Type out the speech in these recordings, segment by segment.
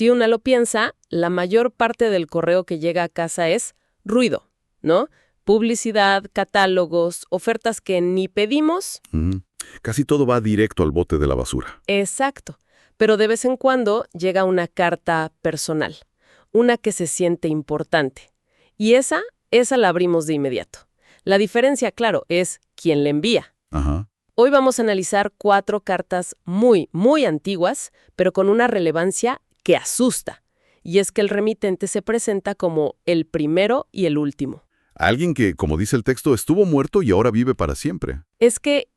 Si una lo piensa, la mayor parte del correo que llega a casa es ruido, ¿no? Publicidad, catálogos, ofertas que ni pedimos. Casi todo va directo al bote de la basura. Exacto. Pero de vez en cuando llega una carta personal, una que se siente importante. Y esa la abrimos de inmediato. La diferencia, claro, es quién le envía. Ajá. Hoy vamos a analizar 4 cartas muy, muy antiguas, pero con una relevancia que asusta. Y es que el remitente se presenta como el primero y el último. Alguien que, como dice el texto, estuvo muerto y ahora vive para siempre. Es que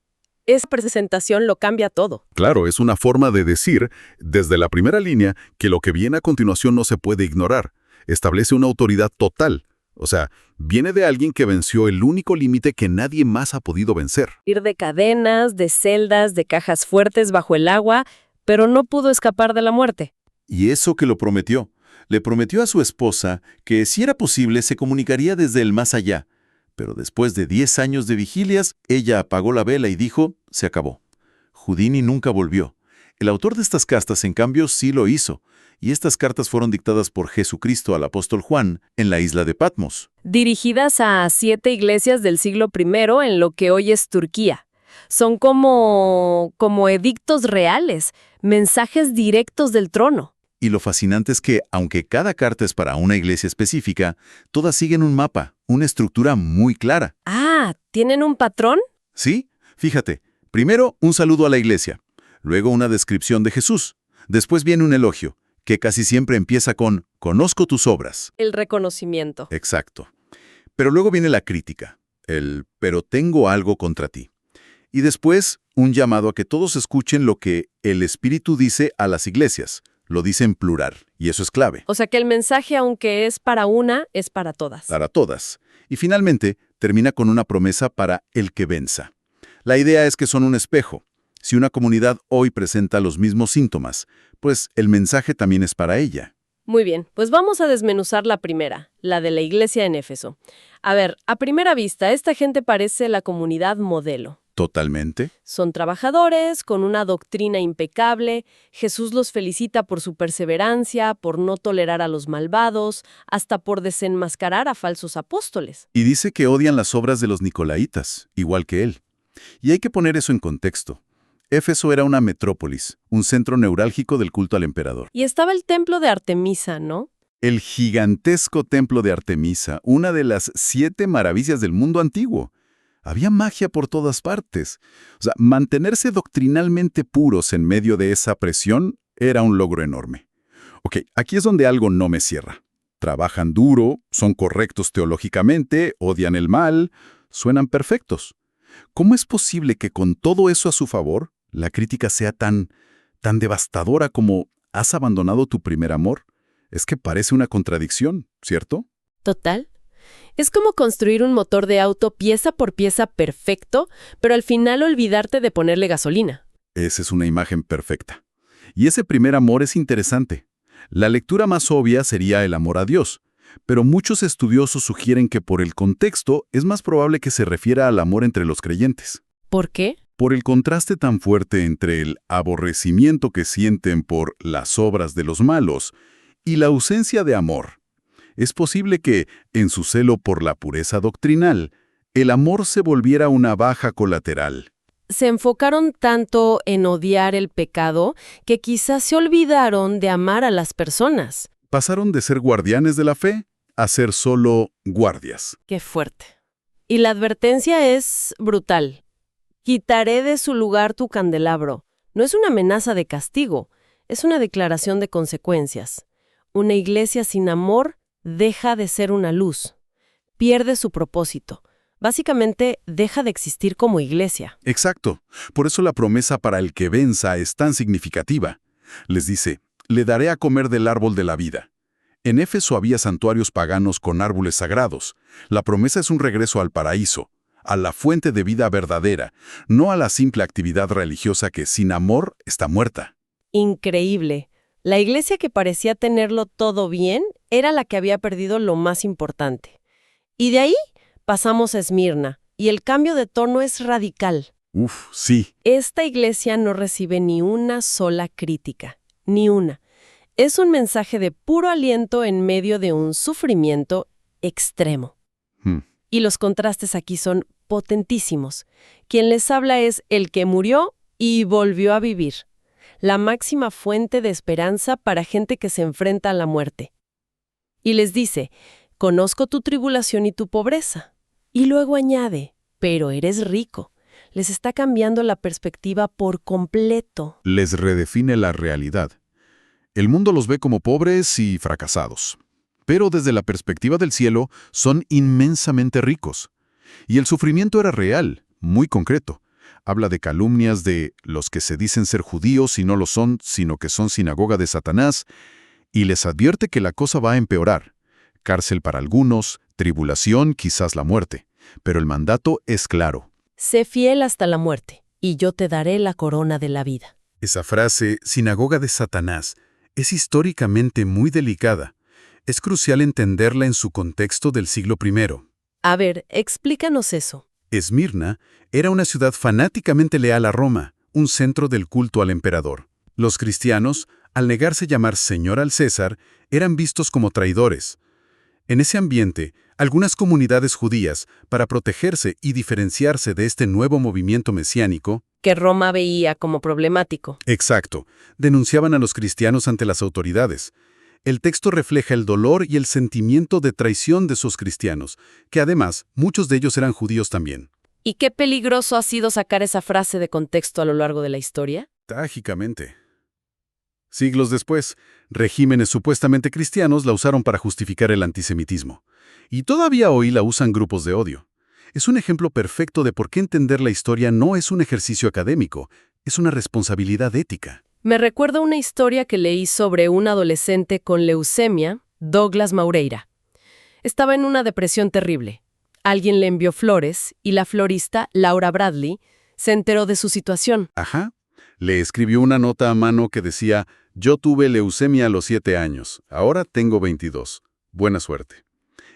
esa presentación lo cambia todo. Claro, es una forma de decir, desde la primera línea, que lo que viene a continuación no se puede ignorar. Establece una autoridad total. O sea, viene de alguien que venció el único límite que nadie más ha podido vencer. Ir de cadenas, de celdas, de cajas fuertes bajo el agua, pero no pudo escapar de la muerte. Y eso que lo prometió. Le prometió a su esposa que, si era posible, se comunicaría desde el más allá. Pero después de 10 años de vigilias, ella apagó la vela y dijo, se acabó. Houdini nunca volvió. El autor de estas cartas, en cambio, sí lo hizo. Y estas cartas fueron dictadas por Jesucristo al apóstol Juan en la isla de Patmos. Dirigidas a 7 iglesias del siglo I en lo que hoy es Turquía. Son como edictos reales, mensajes directos del trono. Y lo fascinante es que, aunque cada carta es para una iglesia específica, todas siguen un mapa, una estructura muy clara. Ah, ¿tienen un patrón? ¿Sí? Fíjate, primero un saludo a la iglesia, luego una descripción de Jesús, después viene un elogio, que casi siempre empieza con «conozco tus obras». El reconocimiento. Exacto. Pero luego viene la crítica, el «pero tengo algo contra ti». Y después un llamado a que todos escuchen lo que el Espíritu dice a las iglesias. Lo dice en plural, y eso es clave. O sea que el mensaje, aunque es para una, es para todas. Para todas. Y finalmente, termina con una promesa para el que venza. La idea es que son un espejo. Si una comunidad hoy presenta los mismos síntomas, pues el mensaje también es para ella. Muy bien, pues vamos a desmenuzar la primera, la de la iglesia en Éfeso. A ver, a primera vista, esta gente parece la comunidad modelo. ¿Totalmente? Son trabajadores, con una doctrina impecable. Jesús los felicita por su perseverancia, por no tolerar a los malvados, hasta por desenmascarar a falsos apóstoles. Y dice que odian las obras de los nicolaítas, igual que él. Y hay que poner eso en contexto. Éfeso era una metrópolis, un centro neurálgico del culto al emperador. Y estaba el templo de Artemisa, ¿no? El gigantesco templo de Artemisa, una de las 7 maravillas del mundo antiguo. Había magia por todas partes. O sea, mantenerse doctrinalmente puros en medio de esa presión era un logro enorme. Ok, aquí es donde algo no me cierra. Trabajan duro, son correctos teológicamente, odian el mal, suenan perfectos. ¿Cómo es posible que con todo eso a su favor, la crítica sea tan devastadora como «has abandonado tu primer amor»? Es que parece una contradicción, ¿cierto? Total. Es como construir un motor de auto pieza por pieza perfecto, pero al final olvidarte de ponerle gasolina. Esa es una imagen perfecta. Y ese primer amor es interesante. La lectura más obvia sería el amor a Dios, pero muchos estudiosos sugieren que por el contexto es más probable que se refiera al amor entre los creyentes. ¿Por qué? Por el contraste tan fuerte entre el aborrecimiento que sienten por las obras de los malos y la ausencia de amor. Es posible que, en su celo por la pureza doctrinal, el amor se volviera una baja colateral. Se enfocaron tanto en odiar el pecado que quizás se olvidaron de amar a las personas. Pasaron de ser guardianes de la fe a ser solo guardias. ¡Qué fuerte! Y la advertencia es brutal. Quitaré de su lugar tu candelabro. No es una amenaza de castigo, es una declaración de consecuencias. Una iglesia sin amor deja de ser una luz, pierde su propósito. Básicamente, deja de existir como iglesia. Exacto. Por eso la promesa para el que venza es tan significativa. Les dice, le daré a comer del árbol de la vida. En Éfeso había santuarios paganos con árboles sagrados. La promesa es un regreso al paraíso, a la fuente de vida verdadera, no a la simple actividad religiosa que sin amor está muerta. Increíble. La iglesia que parecía tenerlo todo bien era la que había perdido lo más importante. Y de ahí pasamos a Esmirna, y el cambio de tono es radical. Uf, sí. Esta iglesia no recibe ni una sola crítica, ni una. Es un mensaje de puro aliento en medio de un sufrimiento extremo. Hmm. Y los contrastes aquí son potentísimos. Quien les habla es el que murió y volvió a vivir. La máxima fuente de esperanza para gente que se enfrenta a la muerte. Y les dice, conozco tu tribulación y tu pobreza. Y luego añade, pero eres rico. Les está cambiando la perspectiva por completo. Les redefine la realidad. El mundo los ve como pobres y fracasados. Pero desde la perspectiva del cielo, son inmensamente ricos. Y el sufrimiento era real, muy concreto. Habla de calumnias de los que se dicen ser judíos y no lo son, sino que son sinagoga de Satanás, y les advierte que la cosa va a empeorar. Cárcel para algunos, tribulación, quizás la muerte. Pero el mandato es claro. Sé fiel hasta la muerte, y yo te daré la corona de la vida. Esa frase, sinagoga de Satanás, es históricamente muy delicada. Es crucial entenderla en su contexto del siglo I. A ver, explícanos eso. Esmirna era una ciudad fanáticamente leal a Roma, un centro del culto al emperador. Los cristianos, al negarse llamar Señor al César, eran vistos como traidores. En ese ambiente, algunas comunidades judías, para protegerse y diferenciarse de este nuevo movimiento mesiánico, Que Roma veía como problemático. exacto, denunciaban a los cristianos ante las autoridades. El texto refleja el dolor y el sentimiento de traición de esos cristianos, que además, muchos de ellos eran judíos también. ¿Y qué peligroso ha sido sacar esa frase de contexto a lo largo de la historia? Trágicamente. Siglos después, regímenes supuestamente cristianos la usaron para justificar el antisemitismo. Y todavía hoy la usan grupos de odio. Es un ejemplo perfecto de por qué entender la historia no es un ejercicio académico, es una responsabilidad ética. Me recuerda una historia que leí sobre un adolescente con leucemia, Douglas Maureira. Estaba en una depresión terrible. Alguien le envió flores y la florista, Laura Bradley, se enteró de su situación. Ajá. Le escribió una nota a mano que decía, yo tuve leucemia a los 7 años, ahora tengo 22. Buena suerte.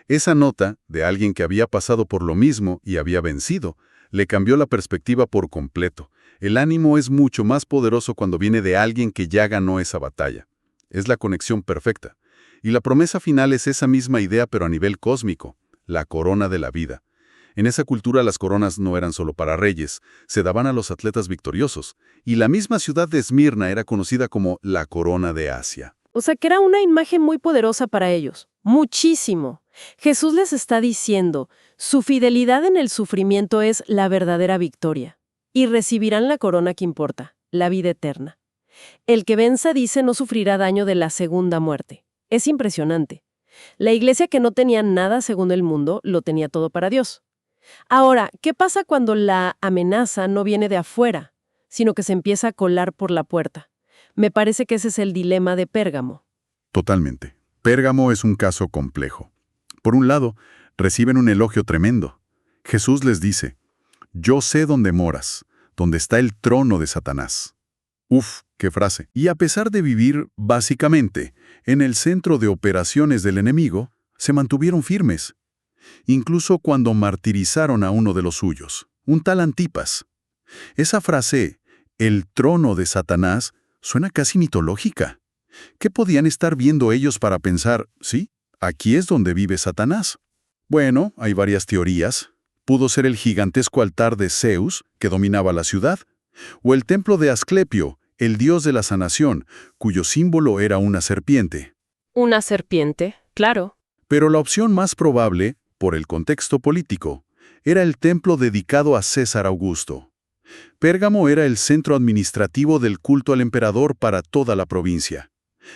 Esa nota, de alguien que había pasado por lo mismo y había vencido, le cambió la perspectiva por completo. El ánimo es mucho más poderoso cuando viene de alguien que ya ganó esa batalla. Es la conexión perfecta. Y la promesa final es esa misma idea pero a nivel cósmico, la corona de la vida. En esa cultura las coronas no eran solo para reyes, se daban a los atletas victoriosos, y la misma ciudad de Esmirna era conocida como la corona de Asia. O sea, que era una imagen muy poderosa para ellos. Muchísimo. Jesús les está diciendo, su fidelidad en el sufrimiento es la verdadera victoria. Y recibirán la corona que importa, la vida eterna. El que venza, dice, no sufrirá daño de la segunda muerte. Es impresionante. La iglesia que no tenía nada según el mundo, lo tenía todo para Dios. Ahora, ¿qué pasa cuando la amenaza no viene de afuera, sino que se empieza a colar por la puerta? Me parece que ese es el dilema de Pérgamo. Totalmente. Pérgamo es un caso complejo. Por un lado, reciben un elogio tremendo. Jesús les dice, yo sé dónde moras, donde está el trono de Satanás. Uf, qué frase. Y a pesar de vivir, básicamente, en el centro de operaciones del enemigo, se mantuvieron firmes. Incluso cuando martirizaron a uno de los suyos, un tal Antipas. Esa frase, el trono de Satanás, suena casi mitológica. ¿Qué podían estar viendo ellos para pensar, sí, aquí es donde vive Satanás? Bueno, hay varias teorías. Pudo ser el gigantesco altar de Zeus, que dominaba la ciudad, o el templo de Asclepio, el dios de la sanación, cuyo símbolo era una serpiente. Una serpiente, claro. Pero la opción más probable, por el contexto político, era el templo dedicado a César Augusto. Pérgamo era el centro administrativo del culto al emperador para toda la provincia.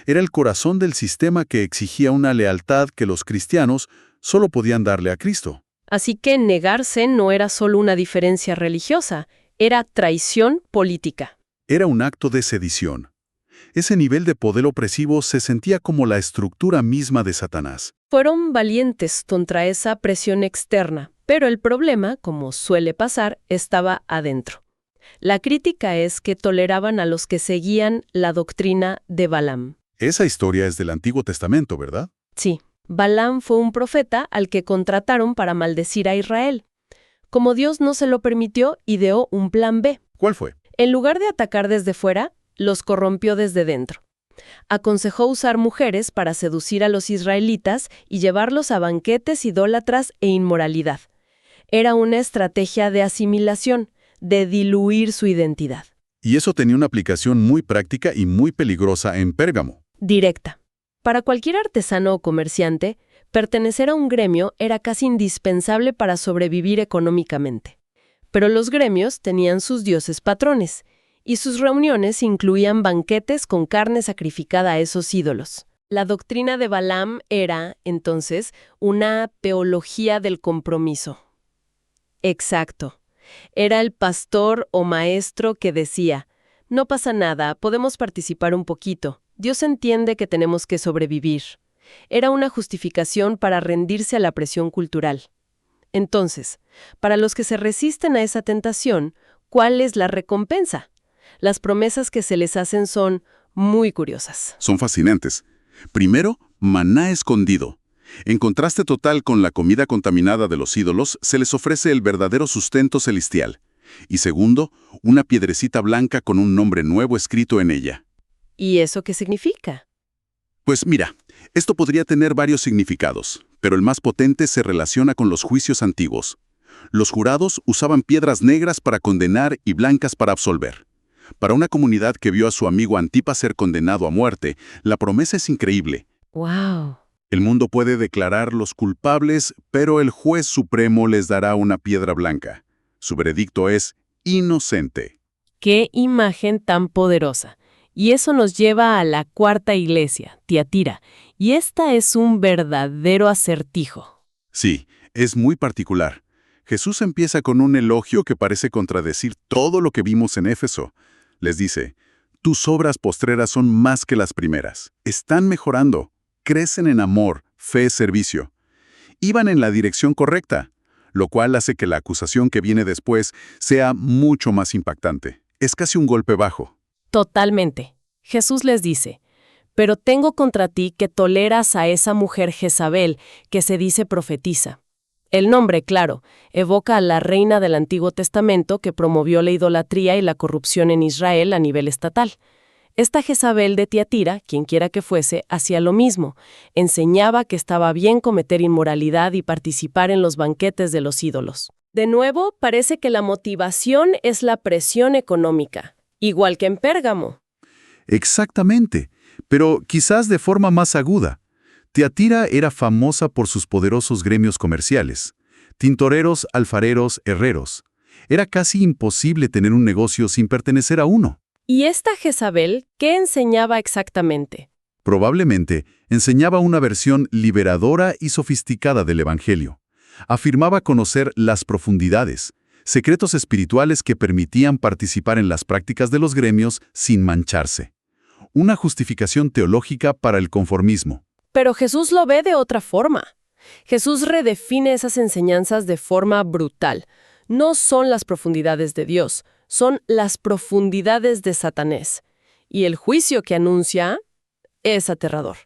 Era el corazón del sistema que exigía una lealtad que los cristianos solo podían darle a Cristo. Así que negarse no era solo una diferencia religiosa, era traición política. Era un acto de sedición. Ese nivel de poder opresivo se sentía como la estructura misma de Satanás. Fueron valientes contra esa presión externa, pero el problema, como suele pasar, estaba adentro. La crítica es que toleraban a los que seguían la doctrina de Balaam. Esa historia es del Antiguo Testamento, ¿verdad? Sí, Balaam fue un profeta al que contrataron para maldecir a Israel. Como Dios no se lo permitió, ideó un plan B. ¿Cuál fue? En lugar de atacar desde fuera, los corrompió desde dentro. Aconsejó usar mujeres para seducir a los israelitas y llevarlos a banquetes idólatras e inmoralidad. Era una estrategia de asimilación, de diluir su identidad. Y eso tenía una aplicación muy práctica y muy peligrosa en Pérgamo. Directa. Para cualquier artesano o comerciante, pertenecer a un gremio era casi indispensable para sobrevivir económicamente. Pero los gremios tenían sus dioses patrones, y sus reuniones incluían banquetes con carne sacrificada a esos ídolos. La doctrina de Balaam era, entonces, una teología del compromiso. Exacto. Era el pastor o maestro que decía, no pasa nada, podemos participar un poquito. Dios entiende que tenemos que sobrevivir. Era una justificación para rendirse a la presión cultural. Entonces, para los que se resisten a esa tentación, ¿cuál es la recompensa? Las promesas que se les hacen son muy curiosas. Son fascinantes. Primero, maná escondido. En contraste total con la comida contaminada de los ídolos, se les ofrece el verdadero sustento celestial. Y segundo, una piedrecita blanca con un nombre nuevo escrito en ella. ¿Y eso qué significa? Pues mira, esto podría tener varios significados, pero el más potente se relaciona con los juicios antiguos. Los jurados usaban piedras negras para condenar y blancas para absolver. Para una comunidad que vio a su amigo Antipas ser condenado a muerte, la promesa es increíble. ¡Wow! El mundo puede declararlos culpables, pero el juez supremo les dará una piedra blanca. Su veredicto es inocente. ¡Qué imagen tan poderosa! Y eso nos lleva a la cuarta iglesia, Tiatira, y esta es un verdadero acertijo. Sí, es muy particular. Jesús empieza con un elogio que parece contradecir todo lo que vimos en Éfeso. Les dice, tus obras postreras son más que las primeras. Están mejorando, crecen en amor, fe, servicio. Iban en la dirección correcta, lo cual hace que la acusación que viene después sea mucho más impactante. Es casi un golpe bajo. Totalmente. Jesús les dice, pero tengo contra ti que toleras a esa mujer Jezabel que se dice profetiza. El nombre, claro, evoca a la reina del Antiguo Testamento que promovió la idolatría y la corrupción en Israel a nivel estatal. Esta Jezabel de Tiatira, quienquiera que fuese, hacía lo mismo. Enseñaba que estaba bien cometer inmoralidad y participar en los banquetes de los ídolos. De nuevo, parece que la motivación es la presión económica, igual que en Pérgamo. Exactamente, pero quizás de forma más aguda. Tiatira era famosa por sus poderosos gremios comerciales, tintoreros, alfareros, herreros. Era casi imposible tener un negocio sin pertenecer a uno. ¿Y esta Jezabel qué enseñaba exactamente? Probablemente enseñaba una versión liberadora y sofisticada del Evangelio. Afirmaba conocer las profundidades, secretos espirituales que permitían participar en las prácticas de los gremios sin mancharse. Una justificación teológica para el conformismo. Pero Jesús lo ve de otra forma. Jesús redefine esas enseñanzas de forma brutal. No son las profundidades de Dios, son las profundidades de Satanás. Y el juicio que anuncia es aterrador.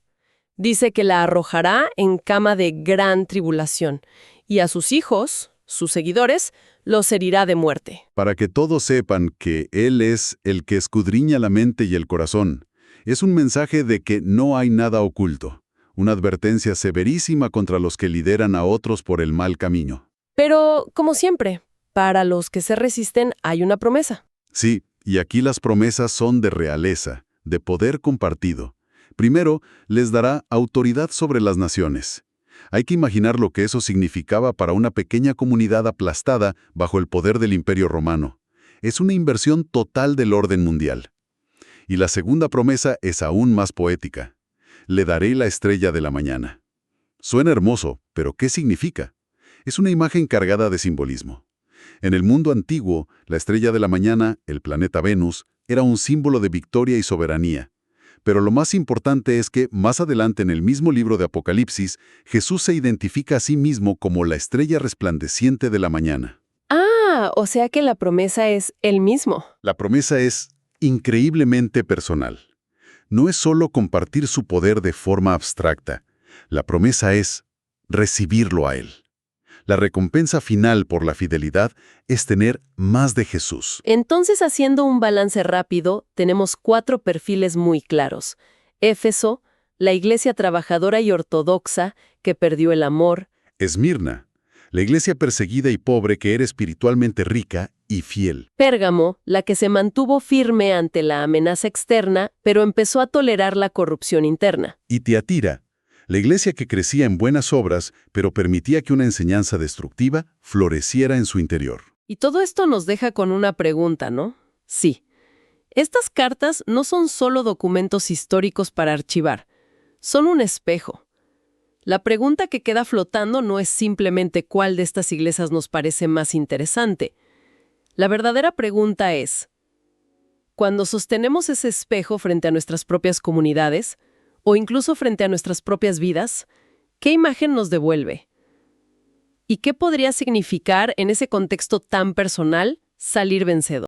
Dice que la arrojará en cama de gran tribulación, y a sus hijos, sus seguidores, los herirá de muerte. Para que todos sepan que Él es el que escudriña la mente y el corazón. Es un mensaje de que no hay nada oculto. Una advertencia severísima contra los que lideran a otros por el mal camino. Pero, como siempre, para los que se resisten hay una promesa. Sí, y aquí las promesas son de realeza, de poder compartido. Primero, les dará autoridad sobre las naciones. Hay que imaginar lo que eso significaba para una pequeña comunidad aplastada bajo el poder del Imperio Romano. Es una inversión total del orden mundial. Y la segunda promesa es aún más poética. Le daré la estrella de la mañana. Suena hermoso, pero ¿qué significa? Es una imagen cargada de simbolismo. En el mundo antiguo, la estrella de la mañana, el planeta Venus, era un símbolo de victoria y soberanía. Pero lo más importante es que, más adelante en el mismo libro de Apocalipsis, Jesús se identifica a sí mismo como la estrella resplandeciente de la mañana. Ah, o sea que la promesa es él mismo. La promesa es increíblemente personal. No es solo compartir su poder de forma abstracta. La promesa es recibirlo a Él. La recompensa final por la fidelidad es tener más de Jesús. Entonces, haciendo un balance rápido, tenemos 4 perfiles muy claros. Éfeso, la iglesia trabajadora y ortodoxa que perdió el amor. Esmirna, la iglesia perseguida y pobre que era espiritualmente rica y fiel. Pérgamo, la que se mantuvo firme ante la amenaza externa, pero empezó a tolerar la corrupción interna. Y Tiatira, la iglesia que crecía en buenas obras, pero permitía que una enseñanza destructiva floreciera en su interior. Y todo esto nos deja con una pregunta, ¿no? Sí. Estas cartas no son solo documentos históricos para archivar, son un espejo. La pregunta que queda flotando no es simplemente cuál de estas iglesias nos parece más interesante. La verdadera pregunta es, cuando sostenemos ese espejo frente a nuestras propias comunidades, o incluso frente a nuestras propias vidas, ¿qué imagen nos devuelve? ¿Y qué podría significar en ese contexto tan personal salir vencedor?